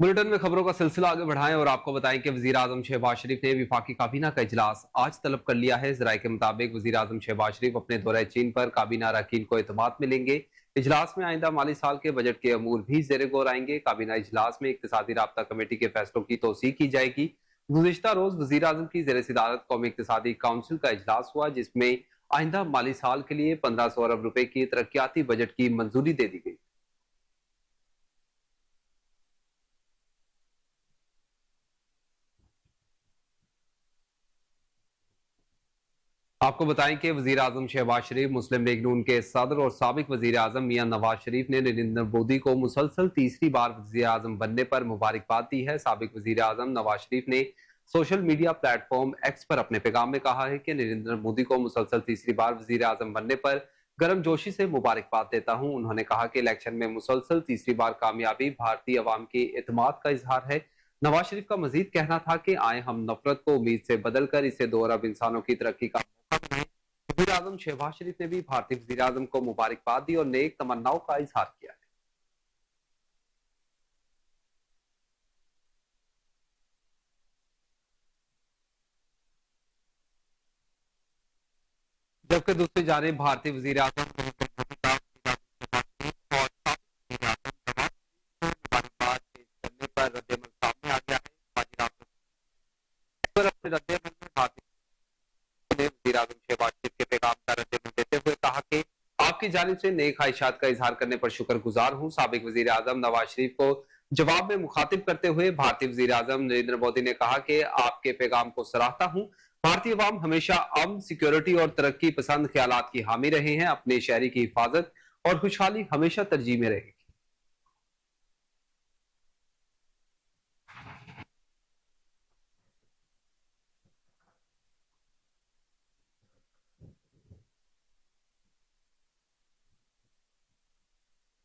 Bulletin में खबरों का सिलसिला आगे बढ़ाएं और आपको बताएं कि वजीर आजम शहबाज शरीफ ने वफाकी काबीना का इजलास आज तलब कर लिया है। जराये के मुताबिक वजीर आजम शहबाज शरीफ अपने दौरे चीन पर काबीना अरकान को एतमाद में लेंगे। इजलास में आइंदा माली साल के बजट के अमूर भी जेर गौर आएंगे। काबीना इजलास में इक्तिसादी राब्ता कमेटी के फैसलों की तोसी की जाएगी। गुज़िश्ता रोज वजीर आजम की जेर सदारत कौमी इक्तिसादी काउंसिल का इजलास हुआ, जिसमें आइंदा माली साल के लिए 1500 अरब रुपए की तरक्याती बजट की मंजूरी दे दी गई। आपको बताएं कि वजीर आजम शहबाज शरीफ, मुस्लिम लीग नून के सदर और साबिक वजीर आजम मियां नवाज शरीफ ने नरेंद्र मोदी को मुसलसल तीसरी बार वजीर आजम बनने पर मुबारकबाद दी है। साबिक वजीर आजम नवाज शरीफ ने सोशल मीडिया प्लेटफॉर्म एक्स पर अपने पैगाम में कहा है कि नरेंद्र मोदी को मुसलसल तीसरी बार वजीर आजम बनने पर गर्मजोशी से मुबारकबाद देता हूं। उन्होंने कहा कि इलेक्शन में मुसलसल तीसरी बार कामयाबी भारतीय अवाम के एतमाद का इजहार है। नवाज शरीफ का मजीद कहना था कि आए हम नफरत को उम्मीद से बदल कर इसे दो अरब इंसानों की तरक्की का मौका बनाएं। वजीर आजम शहबाज शरीफ ने भी भारतीय वजीर आजम को मुबारकबाद दी और नेक तमन्नाओं का इजहार किया है। जबकि दूसरी जानिब भारतीय वजीर आजम नरेंद्र मोदी का वजीर आजम शहबाज शरीफ और साबिक वजीर आजम नवाज शरीफ को मुबारकबाद पेश करने पर रद्दमल सामने आ गया है। समाजी राब्तों पर अपने रद्दमल में भारतीय ने वजीर आजम शहबाज शरीफ के पैगाम का रद्दमल देते हुए कहा कि आपकी जानिब से नेक ख्वाहिशात का इजहार करने पर शुक्रगुजार हूँ। साबिक वजीर आजम नवाज शरीफ को जवाब में मुखातिब करते हुए भारतीय वजीर आजम नरेंद्र मोदी ने कहा कि आपके पैगाम को सराहता हूँ। भारतीय अवाम हमेशा अमन, सिक्योरिटी और तरक्की पसंद ख्यालात की हामी रहे हैं। अपने शहरी की हिफाजत और खुशहाली हमेशा तरजीह में रहेगी।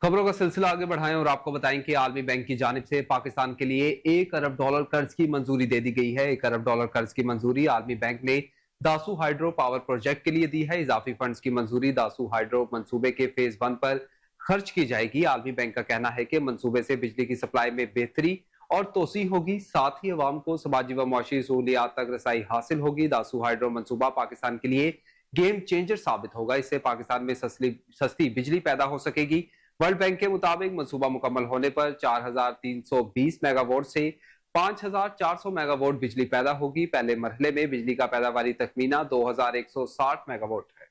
खबरों का सिलसिला आगे बढ़ाएं और आपको बताएं कि आलमी बैंक की जानिब से पाकिस्तान के लिए $1 अरब कर्ज की मंजूरी दे दी गई है। $1 अरब कर्ज की मंजूरी आलमी बैंक ने दासू हाइड्रो पावर प्रोजेक्ट के लिए दी है। इजाफी फंड्स की मंजूरी दासू हाइड्रो मंसूबे के फेज 1 पर खर्च की जाएगी। आलमी बैंक का कहना है कि मंसूबे से बिजली की सप्लाई में बेहतरी और तोसी होगी, साथ ही अवाम को समाजी व मुआशी सहूलियात तक रसाई हासिल होगी। दासू हाइड्रो मंसूबा पाकिस्तान के लिए गेम चेंजर साबित होगा। इससे पाकिस्तान में सस्ती बिजली पैदा हो सकेगी। वर्ल्ड बैंक के मुताबिक मंसूबा मुकम्मल होने पर 4320 मेगावाट से 5400 मेगावाट बिजली पैदा होगी। पहले मरहले में बिजली का पैदावारी तखमीना 2160 मेगावाट है।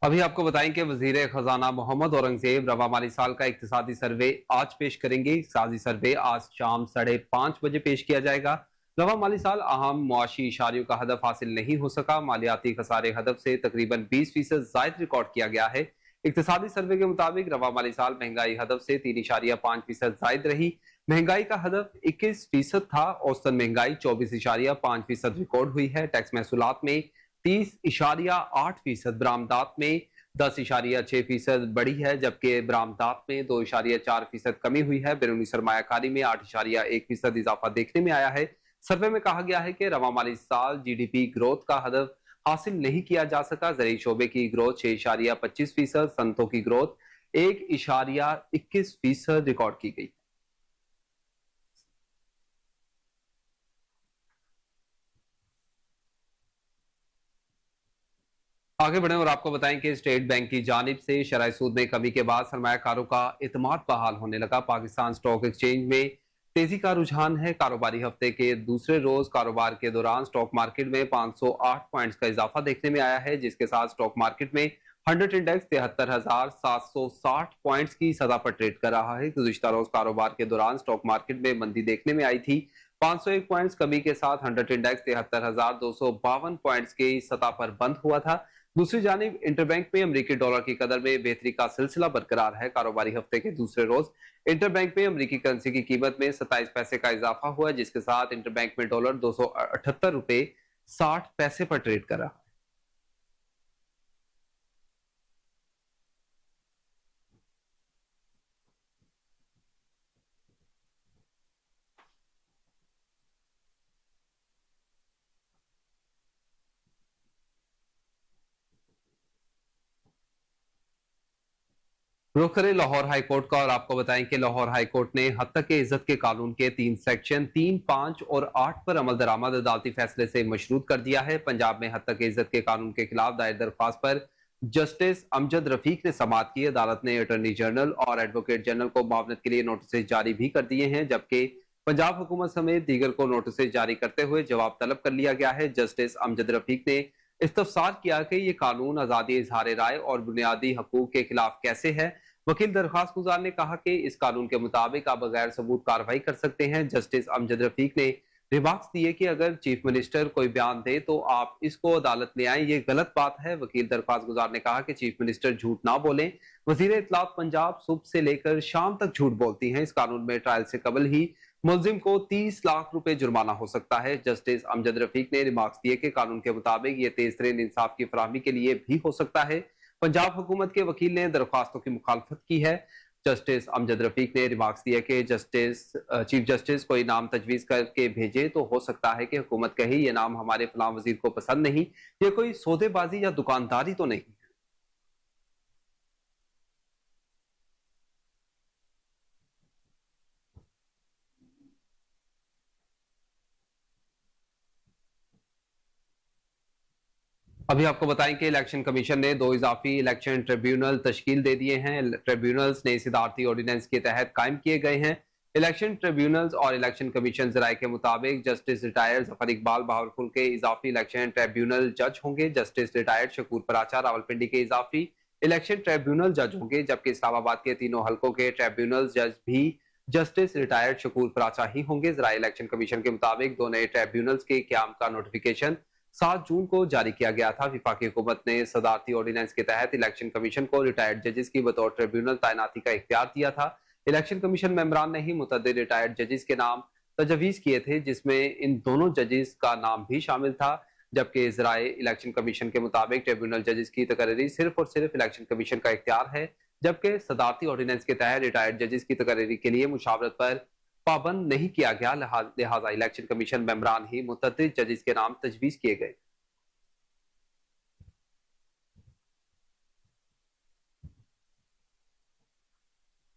अभी आपको बताएं कि वजीर खजाना मोहम्मद औरंगजेब रवा माली साल का इक्तिसादी सर्वे आज पेश करेंगे। इक्तिसादी सर्वे आज शाम 5:30 बजे पेश किया जाएगा। रवा माली साल अहम मुआशी इशारियों का हदफ हासिल नहीं हो सका। मालियाती खसारे हदफ से तकरीबन 20% जायद रिकॉर्ड किया गया है। इक्तिसादी सर्वे के मुताबिक रवा माली साल महंगाई हदफ से 3.5% जायद रही। महंगाई का हदफ 21% था। औसतन महंगाई 24.5% रिकॉर्ड हुई है। टैक्स महसूलात में 30.8%, बरामदात में 10.6% बढ़ी है, जबकि बरामदात में 2.4% कमी हुई है। बैरूनी सरमायाकारी में 8.1% इजाफा देखने में आया है। सर्वे में कहा गया है कि रवा माली साल जीडीपी ग्रोथ का हदफ हासिल नहीं किया जा सका। ज़रूरी शोबे की ग्रोथ 6.25%, सनतों की ग्रोथ 1.21% रिकॉर्ड की गई। आगे बढ़े और आपको बताएं कि स्टेट बैंक की जानिब से शरह सूद में कमी के बाद सरमायाकारों का एतमाद बहाल होने लगा। पाकिस्तान स्टॉक एक्सचेंज में तेजी का रुझान है। कारोबारी हफ्ते के दूसरे रोज कारोबार के दौरान स्टॉक मार्केट में 508 पॉइंट्स का इजाफा देखने में आया है, जिसके साथ स्टॉक मार्केट में 100 इंडेक्स 73,760 पॉइंट्स की सतह पर ट्रेड कर रहा है। गुज़िश्ता रोज कारोबार के दौरान स्टॉक मार्केट में मंदी देखने में आई थी। 501 पॉइंट्स कमी के साथ 100 इंडेक्स 73,252 पॉइंट्स की सतह पर बंद हुआ था। दूसरी जानिब इंटरबैंक में अमरीकी डॉलर की कदर में बेहतरी का सिलसिला बरकरार है। कारोबारी हफ्ते के दूसरे रोज इंटरबैंक में अमरीकी करेंसी की कीमत में 27 पैसे का इजाफा हुआ, जिसके साथ इंटरबैंक में डॉलर 278 रुपए 60 पैसे पर ट्रेड कर रहा। रुख करें लाहौर हाई कोर्ट का और आपको बताएं कि लाहौर हाई कोर्ट ने हद तक इज्जत के कानून के 3 सेक्शन 3, 5 और 8 पर अमल दरामद अदालती फैसले से मशरूत कर दिया है। पंजाब में हद तक इज्जत के कानून के खिलाफ दायर दरख्वास्त पर जस्टिस अमजद रफीक ने समाअत की। अदालत ने अटॉर्नी जनरल और एडवोकेट जनरल को मामलत के लिए नोटिस जारी भी कर दिए हैं, जबकि पंजाब हुकूमत समेत दीगर को नोटिस जारी करते हुए जवाब तलब कर लिया गया है। जस्टिस अमजद रफीक ने इस्तफसार किया कि ये कानून आजादी इजहार राय और बुनियादी हकूक के खिलाफ कैसे है। वकील दरखास्त गुजार ने कहा कि इस कानून के मुताबिक आप बगैर सबूत कार्रवाई कर सकते हैं। जस्टिस अमजद रफीक ने रिमार्क्स दिए कि अगर चीफ मिनिस्टर कोई बयान दे तो आप इसको अदालत ले आए, ये गलत बात है। वकील दरखास्त गुजार ने कहा कि चीफ मिनिस्टर झूठ ना बोलें। वजीर इत्तलात पंजाब सुबह से लेकर शाम तक झूठ बोलती हैं। इस कानून में ट्रायल से कबल ही मुलजिम को 30 लाख रुपए जुर्माना हो सकता है। जस्टिस अमजद रफीक ने रिमार्क्स दिए कि कानून के मुताबिक ये तेज तरीन इंसाफ की फराहमी के लिए भी हो सकता है। पंजाब हुकूमत के वकील ने दरख्वास्तों की मुखालफत की है। जस्टिस अमजद रफीक ने रिमार्क्स दिया कि चीफ जस्टिस कोई नाम तजवीज करके भेजे तो हो सकता है कि हुकूमत कहे ये नाम हमारे फलां वजीर को पसंद नहीं, ये कोई सौदेबाजी या दुकानदारी तो नहीं। अभी आपको बताएं कि इलेक्शन कमीशन ने 2 इजाफी इलेक्शन ट्रिब्यूनल तश्कील दे दिए हैं। ट्रिब्यूनल्स नई सदारती ऑर्डिनेंस के तहत कायम किए गए हैं। इलेक्शन ट्रिब्यूनल्स और इलेक्शन कमीशन जराये के मुताबिक जस्टिस रिटायर्ड जफर इकबाल बहावलपुर के इजाफी इलेक्शन ट्रिब्यूनल जज होंगे। जस्टिस रिटायर्ड शकूर पराचा रावलपिंडी के इजाफी इलेक्शन ट्रिब्यूनल जज होंगे, जबकि इस्लामाबाद के तीनों हलकों के ट्रिब्यूनल जज भी जस्टिस रिटायर्ड शकूर पराचा ही होंगे। जराये इलेक्शन कमीशन के मुताबिक 2 नए ट्रिब्यूनल्स के क्याम का नोटिफिकेशन 7 जून को जारी किया गया था। विफाकी हुकूमत ने सदारती ऑर्डिनेंस के तहत इलेक्शन कमीशन को रिटायर्ड जजेस की बतौर ट्रिब्यूनल तैनाती का इख्तियार दिया था। इलेक्शन कमीशन मेंबरान ने ही मुतअद्दिद रिटायर्ड जजेस के नाम तजवीज किए थे, जिसमें इन दोनों जजेस का नाम भी शामिल था। जबकि जराए इलेक्शन कमीशन के मुताबिक ट्रिब्यूनल जजेस की तकरीरी सिर्फ और सिर्फ इलेक्शन कमीशन का इख्तियार है, जबकि सदारती ऑर्डिनेंस के तहत रिटायर्ड जजेस की तकरीरी के लिए मुशावरत पर पाबंद नहीं किया गया। लिहाजा इलेक्शन कमीशन मेंबरान ही मुतअद्दिद जजेस के नाम तजवीज किए गए।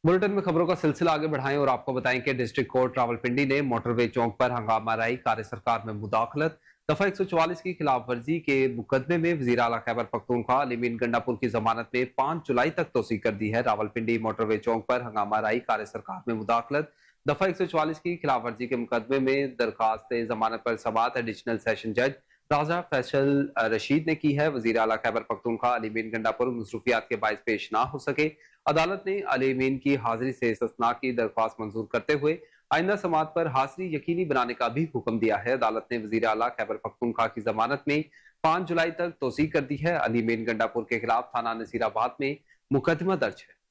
बुलेटिन में खबरों का सिलसिला आगे बढ़ाएं और आपको बताएं कि डिस्ट्रिक्ट कोर्ट रावलपिंडी ने मोटरवे चौक पर हंगामा राई कार्य सरकार में मुदाखलत दफा 144 की खिलाफ वर्जी के मुकदमे में वजीर आला खैबर पख्तूनख्वा अली मीन गंडापुर की जमानत में 5 जुलाई तक तोसी कर दी है। रावलपिंडी मोटरवे चौक पर हंगामा राई कार्य सरकार में मुदाखलत दफा 144 की खिलाफ वर्जी के मुकदमे में दरखास्त जमानत पर समाअत एडिशनल सेशन जज राजा फैसल रशीद ने की है। वजीर आला खैबर पख्तूनख्वा अली मीन गंडापुर मसरूफियात के बायस पेश ना हो सके। अदालत ने अली मीन की हाजिरी से इस्तिस्ना की दरख्वास्त मंजूर करते हुए आइंदा समाअत पर हाजिरी यकीनी बनाने का भी हुक्म दिया है। अदालत ने वजीर आला खैबर पख्तूनख्वा की जमानत में 5 जुलाई तक तोसी कर दी है। अली मीन गंडापुर के खिलाफ थाना नसीराबाद में मुकदमा दर्ज है।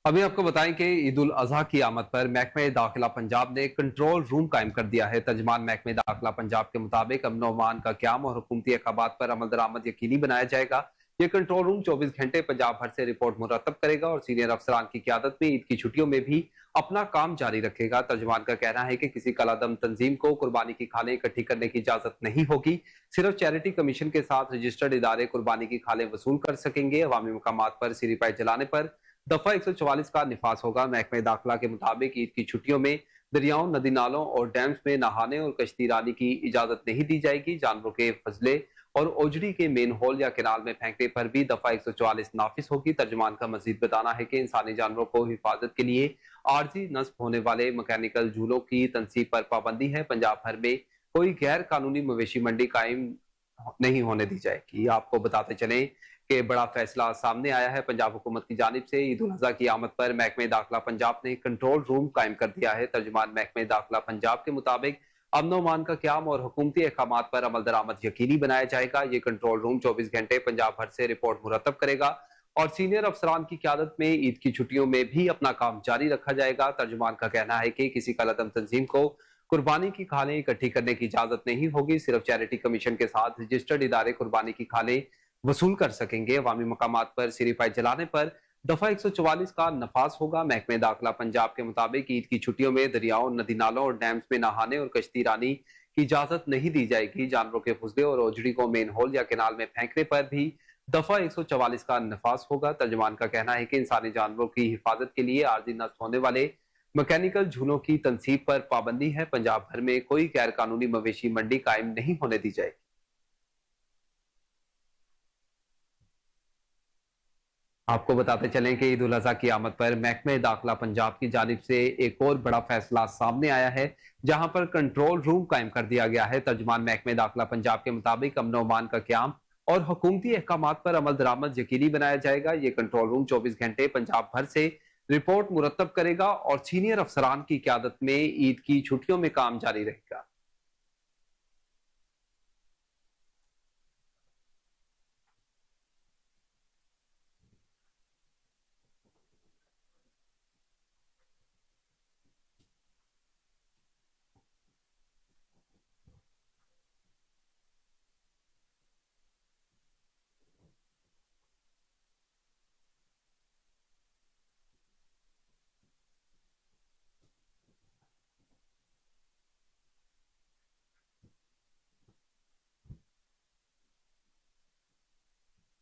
अभी आपको बताएं कि ईद उल अजहा की आमद पर महकमे दाखिला पंजाब ने कंट्रोल रूम कायम कर दिया है। तर्जमान महकमे दाखिला पंजाब के मुताबिक अमन अमान का क्याम और हुकूमती अहकामात पर अमल दरामद यकीनी बनाया जाएगा। ये कंट्रोल रूम 24 घंटे पंजाब भर से रिपोर्ट मुरतब करेगा और सीनियर अफसरान की क्यादत में ईद की छुट्टियों में भी अपना काम जारी रखेगा। तर्जमान का कहना है कि किसी कलादम तंजीम को कुर्बानी की खालें इकट्ठी करने की इजाजत नहीं होगी। सिर्फ चैरिटी कमीशन के साथ रजिस्टर्ड इदारे कुर्बानी की खालें वसूल कर सकेंगे। अवामी मकामात पर सीरी पाई जलाने पर दफा 144 का निफास होगा। महकमे दाखिला के मुताबिक ईद की छुट्टियों में दरियाओं, नदी नालों और डैम्स में नहाने और कश्ती रानी की इजाजत नहीं दी जाएगी। जानवरों के फजले और ओजड़ी के मेन होल या केनाल में फेंकने पर भी दफा 144 नाफिस होगी। तर्जमान का मजीद बताना है कि इंसानी जानवरों को हिफाजत के लिए आर्जी नस्ब होने वाले मैकेनिकल झूलों की तनसीब पर पाबंदी है। पंजाब भर में कोई गैर कानूनी मवेशी मंडी कायम नहीं होने दी जाएगी। आपको बताते चलें कि बड़ा फैसला सामने आया है पंजाब हुकूमत की जानिब से। ईद उल अजहा की आमद पर महकमे दाखिला पंजाब ने कंट्रोल रूम कायम कर दिया है। तर्जुमान महकमे दाखिला पंजाब के मुताबिक अमन अमान का क्याम और हुकूमती अहकामात पर अमल दरामद यकीनी बनाया जाएगा। ये कंट्रोल रूम 24 घंटे पंजाब भर से रिपोर्ट मुरतब करेगा और सीनियर अफसरान की क्यादत में ईद की छुट्टियों में भी अपना काम जारी रखा जाएगा। तर्जुमान का कहना है कि किसी कलदम तंजीम को कुर्बानी की खालें इकट्ठी करने की इजाजत नहीं होगी। सिर्फ चैरिटी कमीशन के साथ रजिस्टर्ड इदारे कुर्बानी की खालें वसूल कर सकेंगे। अवामी मकामात पर सिरिफाई जलाने पर दफा 144 का नफाज होगा। महकमे दाखिला पंजाब के मुताबिक ईद की छुट्टियों में दरियाओं, नदी नालों और डैम्स में नहाने और कश्ती रानी की इजाजत नहीं दी जाएगी। जानवरों के फुसले और ओजड़ी को मेन होल या केनाल में फेंकने पर भी दफा 144 का नफाज होगा। तर्जमान का कहना है कि इंसानी जानवरों की हिफाजत के लिए आर्जी नष्ट होने वाले मैकेनिकल झूलों की तनसीब पर पाबंदी है। पंजाब भर में कोई गैर कानूनी मवेशी मंडी कायम नहीं होने दी जाएगी। आपको बताते चलें कि ईद उल अजहा की आमद पर महकमे दाखिला पंजाब की जानिब से एक और बड़ा फैसला सामने आया है, जहां पर कंट्रोल रूम कायम कर दिया गया है। तर्जुमान महकमे दाखिला पंजाब के मुताबिक अमन अमान का क्याम और हुकूमती अहकामात पर अमल दरामद यकीनी बनाया जाएगा। ये कंट्रोल रूम 24 घंटे पंजाब भर से रिपोर्ट मुरतब करेगा और सीनियर अफसरान की क्यादत में ईद की छुट्टियों में काम जारी रहेगा।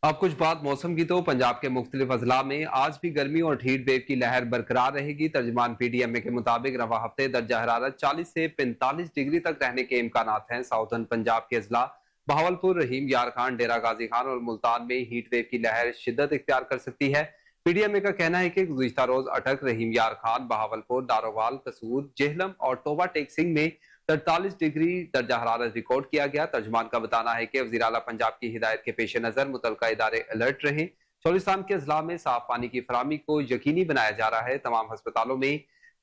अब कुछ बात मौसम की। तो पंजाब के मुख्तलिफ अजला में आज भी गर्मी और हीट वेव की लहर बरकरार रहेगी। तर्जमान पीडीएमए के मुताबिक रवा हफ्ते दर्जा हरारत 40 से 45 डिग्री तक रहने के इम्कानात हैं। साउथर्न पंजाब के अजला बहावलपुर, रहीम यार खान, डेरा गाजी खान और मुल्तान में हीट वेव की लहर शिद्दत इख्तियार कर सकती है। पीडीएमए का कहना है कि गुज़िश्ता रोज अटक, रहीम यार खान, बहावलपुर, दारोवाल, कसूर, जेहलम और टोबा टेक सिंह में 43 डिग्री दर्जा हरारत रिकॉर्ड किया गया। तर्जमान का बताना है कि वज़ीर आला पंजाब की हिदायत के पेश नजर मुतलका इदारे अलर्ट रहे। चौलिस्तान के अजला में साफ पानी की फराहमी को यकीनी बनाया जा रहा है। तमाम अस्पतालों में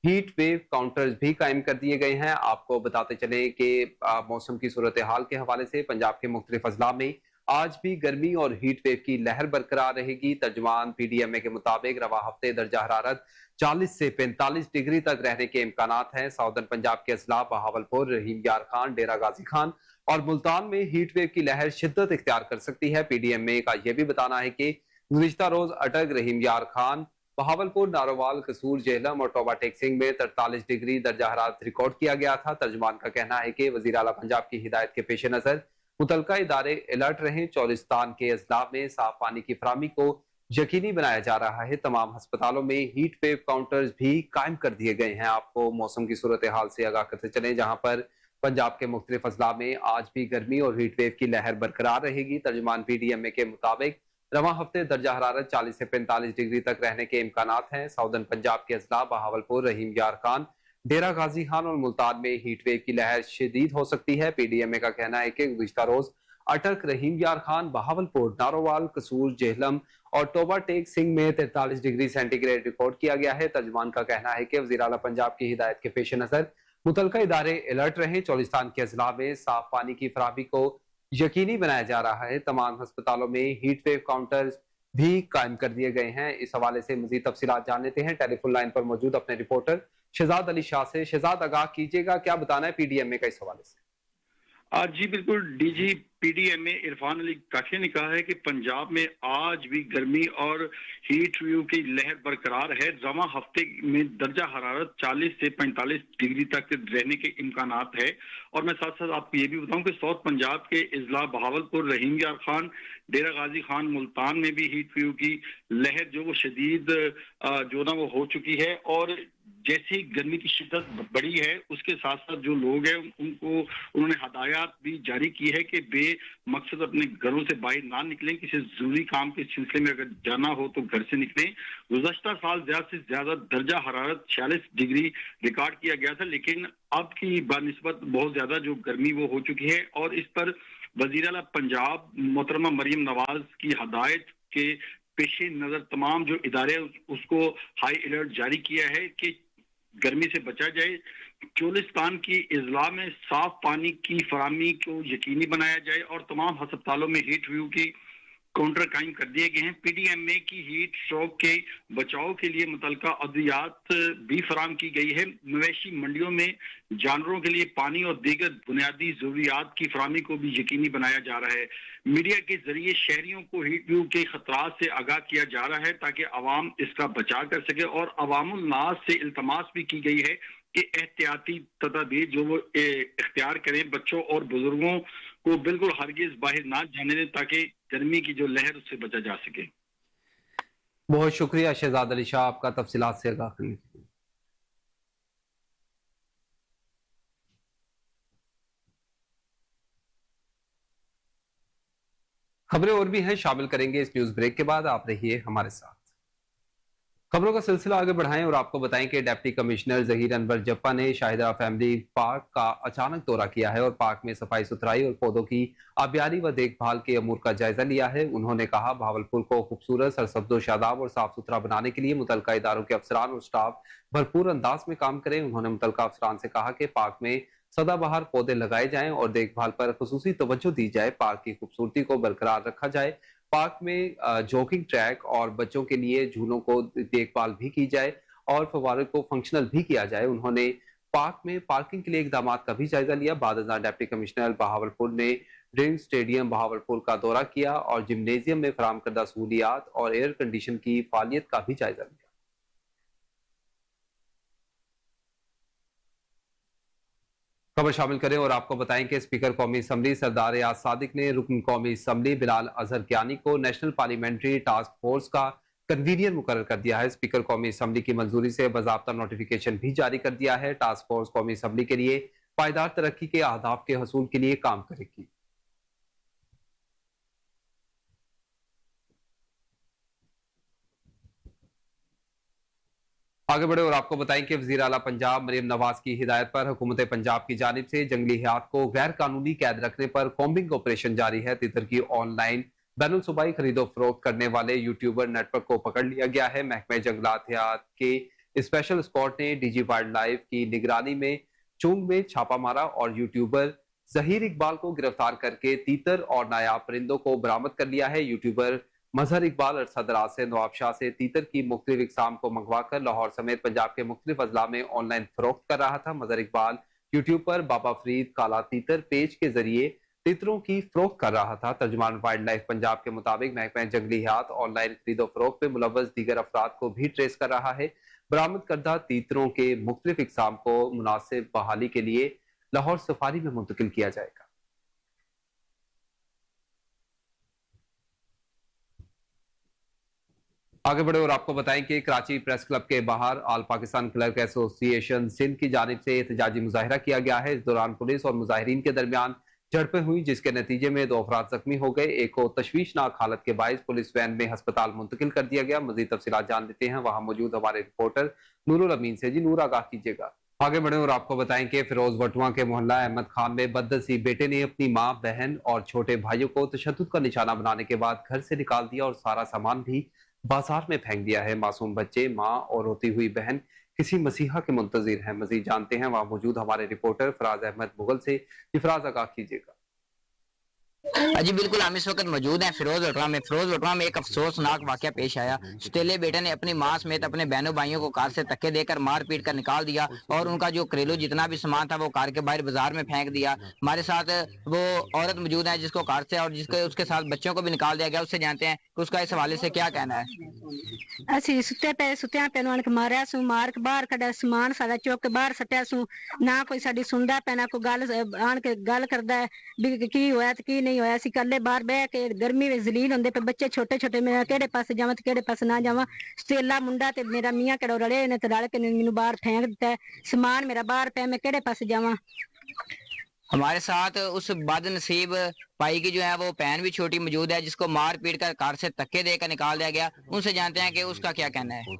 हीट वेव काउंटर्स भी कायम कर दिए गए हैं। आपको बताते चले कि मौसम की सूरत हाल के हवाले से पंजाब के मुख्तलिफ अजला में आज भी गर्मी और हीट वेव की लहर बरकरार रहेगी। तर्जमान पीडीएमए के मुताबिक रवा हफ्ते दर्जा हरारत 40 से 45 डिग्री तक रहने के इम्कानात हैं। साउदर्न पंजाब के अजला बहावलपुर, रहीम यार खान, डेरा गाजी खान और मुल्तान में हीट वेव की लहर शिद्दत इख्तियार कर सकती है। पीडीएमए का यह भी बताना है कि गुज़िश्ता रोज अटक, रहीम यार खान, बहावलपुर, नारोवाल, कसूर, जेहलम और टोबा टेक सिंह में 43 डिग्री दर्जा हरारत रिकॉर्ड किया गया था। तर्जमान का कहना है कि वज़ीर आला पंजाब की हिदायत के पेश नजर मुतलका इदारे अलर्ट रहे। चौलिस्तान के अजला में साफ पानी की फराहमी को यकीनी बनाया जा रहा है। तमाम अस्पतालों में हीट वेव काउंटर्स भी कायम कर दिए गए हैं। आपको मौसम की सूरत हाल से आगाह करते चलें, जहां पर पंजाब के मुख्तलिफ अजला में आज भी गर्मी और हीट वेव की लहर बरकरार रहेगी। तर्जमान पीडीएमए के मुताबिक रवा हफ्ते दर्जा हरारत 40 से 45 डिग्री तक रहने के इम्कानात हैं। साउदर्न पंजाब के अजला बहावलपुर, रहीम यार खान, डेरा गाजी खान और मुल्तान में हीट वेव की लहर शदीद हो सकती है। पीडीएमए का कहना है कि गुज़िश्ता रोज अटक, रहीम यार खान, बहावलपुर, नारोवाल, कसूर, जेहलम और टोबा टेक सिंह में 43 डिग्री सेंटीग्रेड रिकॉर्ड किया गया है। तर्जमान का कहना है कि वज़ीर आला पंजाब की हिदायत के पेश नजर मुतलका इदारे अलर्ट रहे। चौलिस्तान के अजला में साफ पानी की फराहमी को यकीनी बनाया जा रहा है। तमाम अस्पतालों में हीट वेव काउंटर्स भी कायम कर दिए गए हैं। इस हवाले से मजीद तफसीलात जान लेते हैं टेलीफोन लाइन पर मौजूद अपने रिपोर्टर शहजाद अली शाह से। शहजाद, आगाह कीजिएगा, क्या बताना है पीडीएमए का इस हवाले से? जी बिल्कुल, डीजी पीडीएमए इरफान अली काशी ने कहा है कि पंजाब में आज भी गर्मी और हीट वेव की लहर बरकरार है। रवां हफ्ते में दर्जा हरारत 40 से 45 डिग्री तक रहने के इम्कानात है। और मैं साथ साथ आपको ये भी बताऊं कि साउथ पंजाब के इजला बहावलपुर, रहीम यार खान, डेरा गाजी खान, मुल्तान में भी हीट वेव की लहर जो वो शदीद जो ना वो हो चुकी है। और जैसे ही गर्मी की शिद्दत बढ़ी है उसके साथ साथ जो लोग हैं उनको उन्होंने हदायत भी जारी की है कि बेमकसद अपने घरों से बाहर ना निकलें। किसी जरूरी काम के सिलसिले में अगर जाना हो तो घर से निकलें। गुज़श्ता साल ज्यादा से ज्यादा दर्जा हरारत 46 डिग्री रिकॉर्ड किया गया था, लेकिन अब की बानिस्बत बहुत ज्यादा जो गर्मी वो हो चुकी है। और इस पर वज़ीर आला पंजाब मोहतरमा मरियम नवाज की हदायत के पेश नजर तमाम जो इदारे उसको हाई अलर्ट जारी किया है कि गर्मी से बचा जाए। चोलिस्तान की इजला में साफ पानी की फराहमी को यकीनी बनाया जाए और तमाम अस्पतालों में हीट वेव की काउंटर कायम कर दिए गए हैं। पीडीएमए की हीट स्ट्रोक के बचाव के लिए मुतलका अद्वियात भी फराम की गई है। मवेशी मंडियों में जानवरों के लिए पानी और दीगर बुनियादी जरूरियात की फरामी को भी यकीनी बनाया जा रहा है। मीडिया के जरिए शहरियों को हीट वेव के खतरात से आगाह किया जा रहा है ताकि अवाम इसका बचाव कर सके, और अवामुल नास से इल्तमास भी की गई है कि एहतियाती तदाबीर जो वो इख्तियार करें, बच्चों और बुजुर्गों को बिल्कुल हरगिज बाहर ना जाने दें ताकि गर्मी की जो लहर उससे बचा जा सके। बहुत शुक्रिया शहजाद अली शाह आपका तफसीलात से आगाह करने के लिए। खबरें और भी हैं, शामिल करेंगे इस न्यूज ब्रेक के बाद। आप रहिए हमारे साथ। खबरों का सिलसिला आगे बढ़ाएं और आपको बताएं कि डिप्टी कमिश्नर जहीर अनवर जप्पा ने शाहिदा फैमिली पार्क का अचानक दौरा किया है और पार्क में सफाई सुथराई और पौधों की आबियारी व देखभाल के अमूर का जायजा लिया है। उन्होंने कहा, भावलपुर को खूबसूरत, सरसब्जो शादाब और साफ सुथरा बनाने के लिए मुतलका इदारों के अफसरान और स्टाफ भरपूर अंदाज में काम करें। उन्होंने मुतलका अफसरान से कहा कि पार्क में सदाबहार पौधे लगाए जाएं और देखभाल पर खुसूसी तवज्जो दी जाए। पार्क की खूबसूरती को बरकरार रखा जाए। पार्क में जॉगिंग ट्रैक और बच्चों के लिए झूलों को देखभाल भी की जाए और फव्वारे को फंक्शनल भी किया जाए। उन्होंने पार्क में पार्किंग के लिए इकदाम का भी जायजा लिया। बाद डिप्टी कमिश्नर बहावलपुर ने ड्रीम स्टेडियम बहावलपुर का दौरा किया और जिम्नेजियम में फराम करदा सहूलियात और एयर कंडीशन की फालियत का भी जायजा लिया। खबर शामिल करें और आपको बताएं कि स्पीकर कौमी असम्बली सरदार याद सादिक ने रुकन कौमी असम्बली बिलाल अजहर ज्ञानी को नेशनल पार्लियामेंट्री टास्क फोर्स का कन्वीनियर मुकर्रर कर दिया है। स्पीकर कौमी असम्बली की मंजूरी से बाज़ाब्ता नोटिफिकेशन भी जारी कर दिया है। टास्क फोर्स कौमी असम्बली के लिए पायदार तरक्की के अहदाफ के हसूल के लिए काम करेगी। आगे बढ़े और आपको बताएं कि वज़ीर आला पंजाब मरियम नवाज की हिदायत पर हुकूमत पंजाब की जानिब से जंगली हयात को गैर कानूनी कैद रखने पर कॉम्बिंग ऑपरेशन जारी है। तितर की ऑनलाइन बैनुल सूबाई खरीदो फरोख्त करने वाले यूट्यूबर नेटवर्क को पकड़ लिया गया है। महकमे जंगलात हयात के स्पेशल स्क्वाड ने डीजी वाइल्ड लाइफ की निगरानी में चुंग में छापा मारा और यूट्यूबर जहीर इकबाल को गिरफ्तार करके तीतर और नायाब परिंदों को बरामद कर लिया है। यूट्यूबर मजहर इकबाल अरसा दराज से नवाबशाह से तीतर की मुख्तलिफ इकसाम को मंगवा कर लाहौर समेत पंजाब के मुख्तलिफ अजला में ऑनलाइन फरोख्त कर रहा था। मजहर इकबाल यूट्यूब पर बाबा फरीद काला तीतर पेज के जरिए तीतरों की फरोख्त कर रहा था। तर्जुमान वाइल्ड लाइफ पंजाब के मुताबिक महकमा जंगली हयात ऑनलाइन खरीदो फरोख्त में मुलव्वस दीगर अफराद को भी ट्रेस कर रहा है। बरामद करदा तीतरों के मुख्तलिफ इकसाम को मुनासिब बहाली के लिए लाहौर सफारी में मुंतकिल किया जाएगा। आगे बढ़े और आपको बताएं कि कराची प्रेस क्लब के बाहर आल पाकिस्तान क्लर्क एसोसिएशन सिंध की जानिब से एहतजाजी मुजाहिरा किया गया है। इस दौरान पुलिस और मुजाहिरीन के दरमियान झड़पें हुई, जिसके नतीजे में 2 अफराद जख्मी हो गए। एक को तशवीशनाक हालत के बायस पुलिस वैन में अस्पताल मुंतकिल कर दिया गया। मजीद तफसीलात जान लेते हैं वहां मौजूद हमारे रिपोर्टर नूरुल अमीन से। जी नूर, आगाह कीजिएगा। आगे बढ़े और आपको बताएं कि फिरोज वटवा के मोहल्ला अहमद खान में बदनसीब बेटे ने अपनी मां, बहन और छोटे भाइयों को तशद्दुद का निशाना बनाने के बाद घर से निकाल दिया और सारा सामान भी बाजार में फेंक दिया है। मासूम बच्चे, मां और रोती हुई बहन किसी मसीहा के मुंतजिर हैं। मजीद जानते हैं वहां मौजूद हमारे रिपोर्टर फराज अहमद मुगल से। फराज, आगाह कीजिएगा। जी बिल्कुल, हम इस वक्त मौजूद हैं फिरोज वटवा में एक अफसोसनाक वाकया पेश आया। सुतेले बेटे ने अपनी मां समेत अपने बहनों भाइयों को कार से धक्के देकर मार पीट कर निकाल दिया और उनका जो घरेलू जितना भी सामान था वो कार के बाहर बाजार में फेंक दिया। हमारे साथ वो औरत मौजूद है जिसको कार से और जिसके उसके साथ बच्चों को भी निकाल दिया गया। उससे जानते हैं कि उसका इस हवाले से क्या कहना है। ਅਸੀਂ ਸੁੱਤਿਆਂ ਪੈ ਨੂੰ ਆਣ ਕੇ ਮਾਰਿਆ ਸੂ, ਮਾਰ ਕੇ ਬਾਹਰ ਕੱਢਿਆ, ਸਮਾਨ ਸਾਡਾ ਚੁੱਕ ਕੇ ਬਾਹਰ ਸੱਟਿਆ ਸੂ। ਨਾ ਕੋਈ ਸਾਡੀ ਸੁਣਦਾ ਪੈਣਾ, ਕੋਈ ਗੱਲ ਆਣ ਕੇ ਗੱਲ ਕਰਦਾ ਹੈ ਵੀ ਕੀ ਹੋਇਆ ਤੇ ਕੀ ਨਹੀਂ ਹੋਇਆ। ਅਸੀਂ ਇਕੱਲੇ ਬਾਹਰ ਬਹਿ ਕੇ ਗਰਮੀ ਵਿੱਚ ਜ਼ਲੀਲ ਹੁੰਦੇ ਪਏ, ਬੱਚੇ ਛੋਟੇ ਛੋਟੇ, ਮੈਂ ਕਿਹੜੇ ਪਾਸੇ ਜਾਵਾਂ ਤੇ ਕਿਹੜੇ ਪਾਸੇ ਨਾ ਜਾਵਾਂ। ਸਟੇਲਾ ਮੁੰਡਾ ਤੇ ਮੇਰਾ ਮੀਆਂ ਕਿਹੜਾ ਰਲੇ ਨੇ ਤੇ ਰਲ ਕੇ ਮੈਨੂੰ ਬਾਹਰ ਫੇਂਕ ਦਿੱਤਾ। ਸਮਾਨ ਮੇਰਾ ਬਾਹਰ ਪਿਆ, ਮੈਂ ਕਿਹੜੇ ਪਾਸੇ ਜਾਵਾਂ। हमारे साथ उस बदनसीब भाई की जो है वो बहन भी छोटी मौजूद है जिसको मार पीट कर कार से धक्के देकर निकाल दिया गया। उनसे जानते हैं कि उसका क्या कहना है।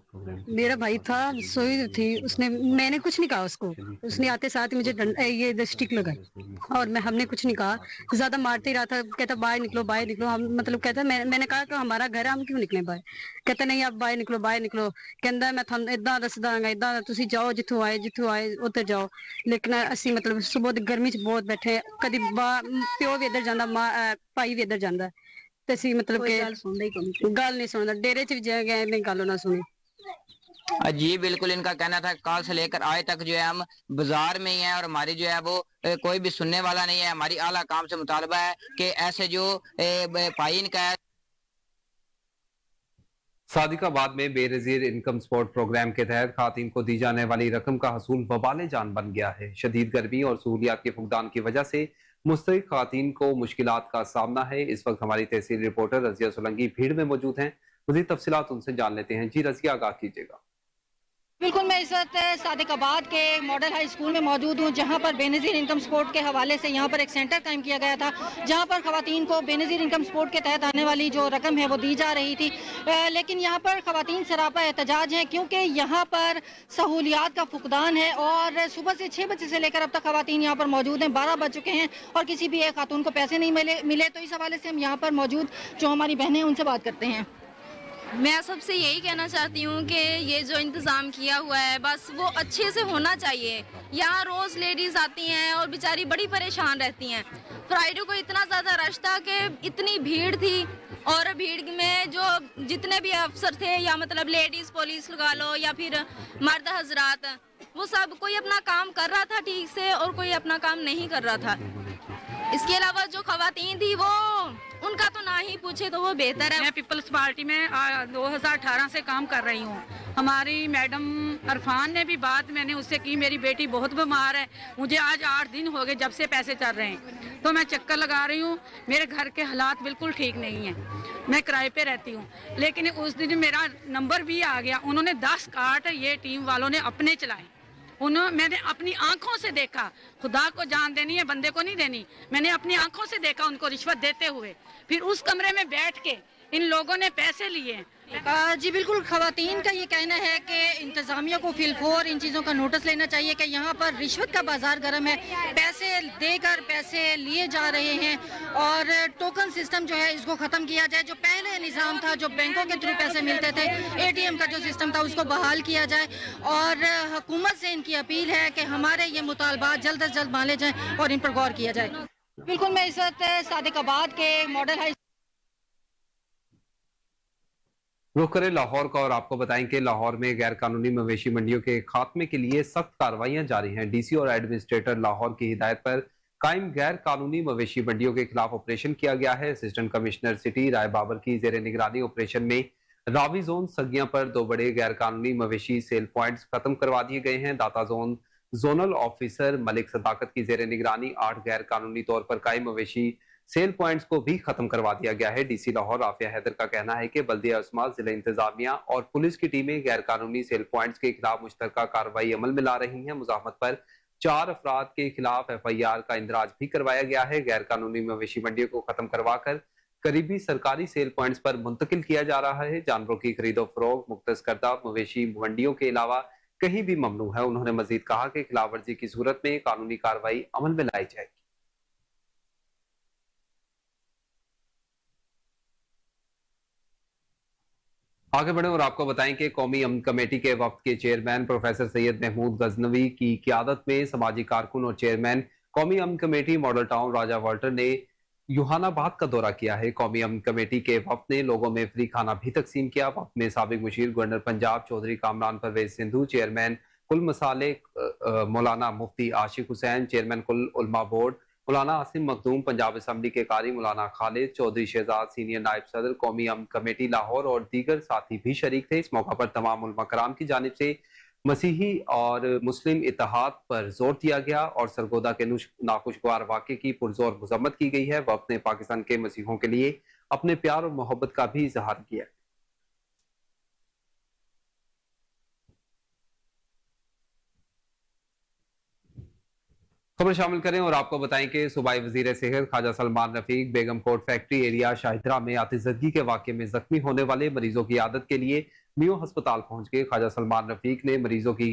मेरा भाई था, सोई थी, उसने, मैंने कुछ नहीं कहा उसको। उसने आते साथ मुझे ये स्टिक लगाई और हमने कुछ नहीं कहा। ज्यादा मारते ही रहा था, कहता बाहर निकलो बाहर निकलो। हम मतलब कहता मैंने कहा कि हमारा घर है, हम क्यों निकले बाहर। कहता नहीं आप बाहर निकलो बाहर निकलो। कहता मैं थानू इदा दस दांगा, इदा तुसी जाओ जिथों आए उधर जाओ। लेकिन असी मतलब सुबह गर्मी च बहुत बैठे, कभी प्यो भी इधर जाता, भाई भी इधर जाता। ਤੇ ਸੀ ਮਤਲਬ ਕੋਈ ਕਿ ਗੱਲ ਸੁਣਦਾ ਹੀ ਕੋਈ ਗੱਲ ਨਹੀਂ ਸੁਣਦਾ ਡੇਰੇ 'ਚ ਵੀ ਜਾ ਗਏ ਨੇ ਗੱਲ ਨਾ ਸੁਣੀ जी बिल्कुल, इनका कहना था कल से लेकर आज तक जो है हम बाजार में ही हैं और हमारी जो है वो कोई भी सुनने वाला नहीं है। हमारी आला काम से मुतालबा है कि ऐसे जो भाई इनका है सादिकाबाद में बेनजीर इनकम सपोर्ट प्रोग्राम के तहत खातन को दी जाने वाली रकम का हसूल वबाल जान बन गया है। शदीद गर्मी और सहूलियात के फुकदान की वजह से मुस्तहिक खातन को मुश्किलात का सामना है। इस वक्त हमारी तहसील रिपोर्टर रजिया सोलंकी भीड़ में मौजूद हैं। मज़ीद तफसीलात उनसे जान लेते हैं। जी रजिया, आगाह कीजिएगा। बिल्कुल, मैं इस वक्त सादिकाबाद के मॉडल हाई स्कूल में मौजूद हूँ, जहाँ पर बेनज़ीर इनकम सपोर्ट के हवाले से यहाँ पर एक सेंटर कायम किया गया था, जहाँ पर ख़वातीन को बेनज़ीर इनकम सपोर्ट के तहत आने वाली जो रकम है वो दी जा रही थी। लेकिन यहाँ पर ख़वातीन सरापा एहतजाज हैं, क्योंकि यहाँ पर सहूलियात का फुकदान है और सुबह से 6 बजे से लेकर अब तक ख़वातीन यहाँ पर मौजूद हैं। 12 बज चुके हैं और किसी भी एक खातून को पैसे नहीं मिले। तो इस हवाले से हम यहाँ पर मौजूद जो हमारी बहनें हैं उनसे बात करते हैं। मैं सबसे यही कहना चाहती हूँ कि ये जो इंतज़ाम किया हुआ है बस वो अच्छे से होना चाहिए। यहाँ रोज़ लेडीज़ आती हैं और बेचारी बड़ी परेशान रहती हैं। फ्राइडे को इतना ज़्यादा रश था कि इतनी भीड़ थी और भीड़ में जो जितने भी अफसर थे या मतलब लेडीज़ पुलिस लगा लो या फिर मर्द हजरात, वो सब कोई अपना काम कर रहा था ठीक से और कोई अपना काम नहीं कर रहा था। इसके अलावा जो खवातीन थी वो उनका तो ना ही पूछे तो वो बेहतर है। मैं पीपल्स पार्टी में 2018 से काम कर रही हूँ। हमारी मैडम अरफान ने भी बात मैंने उससे की, मेरी बेटी बहुत बीमार है, मुझे आज 8 दिन हो गए जब से पैसे चल रहे हैं, तो मैं चक्कर लगा रही हूँ। मेरे घर के हालात बिल्कुल ठीक नहीं है, मैं किराए पे रहती हूँ। लेकिन उस दिन मेरा नंबर भी आ गया, उन्होंने 10 कार्ड ये टीम वालों ने अपने चलाए। मैंने अपनी आंखों से देखा, खुदा को जान देनी है, बंदे को नहीं देनी। मैंने अपनी आंखों से देखा उनको रिश्वत देते हुए, फिर उस कमरे में बैठ के इन लोगों ने पैसे लिए। जी बिल्कुल, खवातीन का ये कहना है कि इंतज़ामिया को फिलफोर इन चीज़ों का नोटिस लेना चाहिए कि यहाँ पर रिश्वत का बाजार गर्म है, पैसे देकर पैसे लिए जा रहे हैं और टोकन सिस्टम जो है इसको ख़त्म किया जाए। जो पहले निज़ाम था, जो बैंकों के थ्रू पैसे मिलते थे, ATM का जो सिस्टम था उसको बहाल किया जाए और हुकूमत से इनकी अपील है कि हमारे ये मुतालबात जल्द अज जल्द माने जाएँ और इन पर गौर किया जाए। बिल्कुल, मैं इस वक्त सादिकाबाद के मॉडल हाई रुख करें लाहौर का और आपको बताएं कि लाहौर में गैर कानूनी मवेशी मंडियों के खात्मे के लिए सख्त कार्रवाइयां जारी हैं। डीसी और एडमिनिस्ट्रेटर लाहौर की हिदायत पर कायम गैर कानूनी मवेशी मंडियों के खिलाफ ऑपरेशन किया गया है। असिस्टेंट कमिश्नर सिटी राय बाबर की जेर निगरानी ऑपरेशन में रावी जोन सगिया पर 2 बड़े गैर कानूनी मवेशी सेल पॉइंट्स खत्म करवा दिए गए हैं। दाता जोन जोनल ऑफिसर मलिक सदाकत की जेर निगरानी 8 गैर कानूनी तौर पर कायम मवेशी सेल पॉइंट्स को भी खत्म करवा दिया गया है। डीसी लाहौर आफिया हैदर का कहना है कि बल्दिया उस्मान, जिला इंतजामिया और पुलिस की टीमें गैर कानूनी सेल पॉइंट्स के खिलाफ मुश्तरका कार्रवाई अमल में ला रही हैं। मुजाहमत पर 4 अफराद के खिलाफ FIR का इंदराज भी करवाया गया है। गैर कानूनी मवेशी मंडियों को खत्म करवाकर करीबी सरकारी सेल पॉइंट्स पर मुंतकिल किया जा रहा है। जानवरों की खरीदो फरोख्त मुख्तस करदा मवेशी मंडियों के अलावा कहीं भी ममनू है। उन्होंने मजीद कहा कि खिलाफ वर्जी की सूरत में कानूनी कार्रवाई अमल में लाई जाएगी। आगे बढ़े और आपको बताएं कि कौमी अमन कमेटी के वफ्द के चेयरमैन प्रोफेसर सैयद महमूद गजनवी की क़ियादत में समाजी कारकुन और चेयरमैन कौमी अमन कमेटी मॉडल टाउन राजा वाल्टर ने यूहानाबाद का दौरा किया है। कौमी अमन कमेटी के वफ्द ने लोगों में फ्री खाना भी तकसीम किया। वफ्द में साबिक मुशीर गवर्नर पंजाब चौधरी कामरान परवेज सिंधु, चेयरमैन कुल मसाले मौलाना मुफ्ती आशिक हुसैन, चेयरमैन कुल उलमा बोर्ड मौलाना आसिम मखदूम, पंजाब असम्बली के कारी मौलाना खालिद चौधरी शहजाद, सीनियर नायब सदर कौमी अमन कमेटी लाहौर और दीगर साथी भी शरीक थे। इस मौका पर तमाम उलमा कराम की जानिब से मसीही और मुस्लिम इत्तेहाद पर जोर दिया गया और सरगोदा के नाखुशगवार वाक़े की पुरजोर मजम्मत की गई है। वक्त ने पाकिस्तान के मसीहों के लिए अपने प्यार और मोहब्बत का भी इजहार किया। खबर शामिल करें और आपको बताएं कि सूबाई वजीर सेहत ख्वाजा सलमान रफीक बेगम कोट फैक्ट्री एरिया शाहिदरा में आतिशदगी के वाक़े में जख्मी होने वाले मरीजों की इयादत के लिए मियो अस्पताल पहुंच गए। ख्वाजा सलमान रफीक ने मरीजों की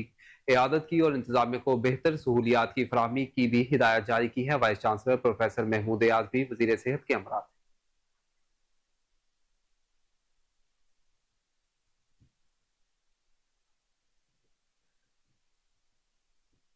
इयादत की और इंतजामिया को बेहतर सहूलियात की फराहमी की भी हिदायत जारी की है। Vice chancellor professor Mahmood Ayaz भी वजीर सेहत के हमरा